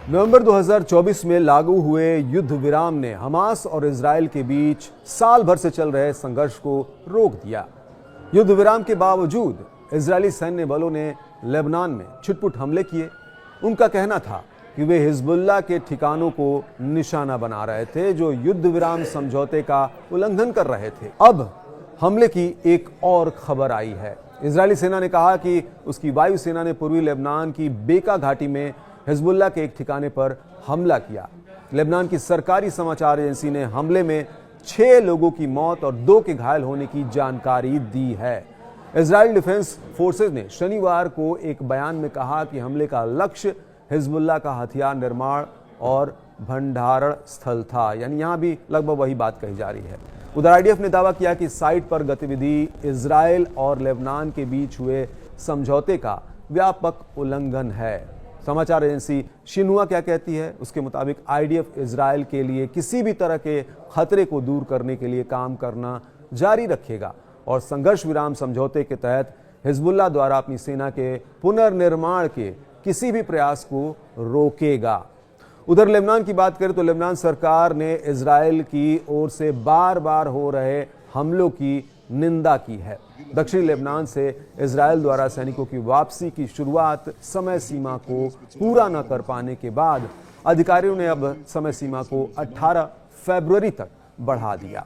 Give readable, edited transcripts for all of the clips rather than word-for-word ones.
नवंबर 2024 में लागू हुए युद्ध विराम ने हमास और इजराइल के बीच साल भर से चल रहे संघर्ष को रोक दिया। युद्ध विराम के बावजूद इजरायली सैन्य बलों ने लेबनान में छुटपुट हमले किए। उनका कहना था कि वे हिजबुल्लाह के ठिकानों को निशाना बना रहे थे, जो युद्ध विराम समझौते का उल्लंघन कर रहे थे। अब हमले की एक और खबर आई है। इजरायली सेना ने कहा कि उसकी वायुसेना ने पूर्वी लेबनान की बेका घाटी में हिजबुल्लाह के एक ठिकाने पर हमला किया। लेबनान की सरकारी समाचार एजेंसी ने हमले में 6 लोगों की मौत और 2 के घायल होने की जानकारी दी है। इजराइल डिफेंस फोर्सेज ने शनिवार को एक बयान में कहा कि हमले का लक्ष्य हिजबुल्लाह का हथियार निर्माण और भंडारण स्थल था। यानी यहां भी लगभग वही बात कही जा रही है। उधर आईडीएफ ने दावा किया कि साइट पर गतिविधि इजराइल और लेबनान के बीच हुए समझौते का व्यापक उल्लंघन है। समाचार एजेंसी शिन्हुआ क्या कहती है? उसके मुताबिक आईडीएफ इजराइल के लिए किसी भी तरह के खतरे को दूर करने के लिए काम करना जारी रखेगा और संघर्ष विराम समझौते के तहत हिजबुल्लाह द्वारा अपनी सेना के पुनर्निर्माण के किसी भी प्रयास को रोकेगा। उधर लेबनान की बात करें तो लेबनान सरकार ने इजराइल की ओर से बार बार हो रहे हमलों की निंदा की है। दक्षिणी लेबनान से इजराइल द्वारा सैनिकों की वापसी की शुरुआत समय सीमा को पूरा न कर पाने के बाद अधिकारियों ने अब समय सीमा को 18 फरवरी तक बढ़ा दिया।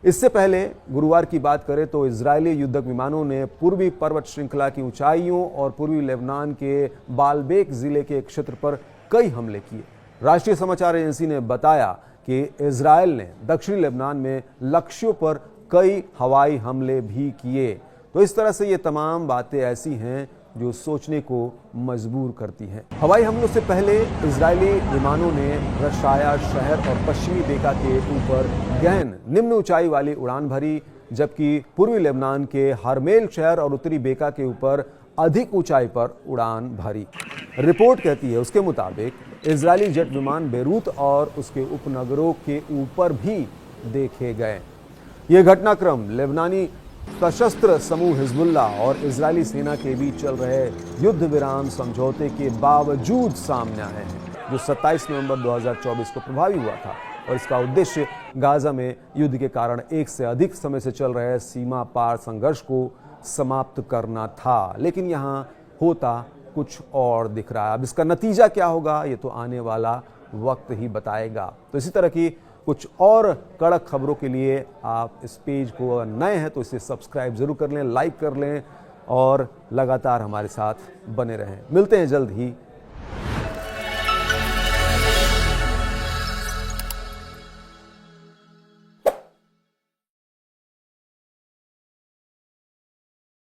इससे पहले गुरुवार की बात करें तो इजरायली युद्धक विमानों ने पूर्वी पर्वत श्रृंखला की ऊंचाइयों और पूर्वी लेबनान के बालबेक जिले के क्षेत्र पर कई हमले किए। राष्ट्रीय समाचार एजेंसी ने बताया कि इजराइल ने दक्षिणी लेबनान में लक्ष्यों पर कई हवाई हमले भी किए। तो इस तरह से ये तमाम बातें ऐसी हैं जो सोचने को मजबूर करती हैं। हवाई हमलों से पहले इजरायली विमानों ने रशाया शहर और पश्चिमी बेका के ऊपर गहन निम्न ऊंचाई वाली उड़ान भरी, जबकि पूर्वी लेबनान के हरमेल शहर और उत्तरी बेका के ऊपर अधिक ऊंचाई पर उड़ान भरी। रिपोर्ट कहती है उसके मुताबिक इजरायली जेट विमान बेरूत और उसके उपनगरों के ऊपर भी देखे गए। यह घटनाक्रम लेबनानी सशस्त्र समूह हिजबुल्लाह और इजरायली सेना के बीच चल रहे युद्ध विराम समझौते के बावजूद सामने आए हैं, जो 27 नवंबर 2024 को प्रभावी हुआ था और इसका उद्देश्य गाजा में युद्ध के कारण एक से अधिक समय से चल रहे सीमा पार संघर्ष को समाप्त करना था। लेकिन यहाँ होता कुछ और दिख रहा है। अब इसका नतीजा क्या होगा ये तो आने वाला वक्त ही बताएगा। तो इसी तरह की कुछ और कड़क खबरों के लिए आप इस पेज को अगर नए हैं तो इसे सब्सक्राइब जरूर कर लें, लाइक कर लें और लगातार हमारे साथ बने रहें। मिलते हैं जल्द ही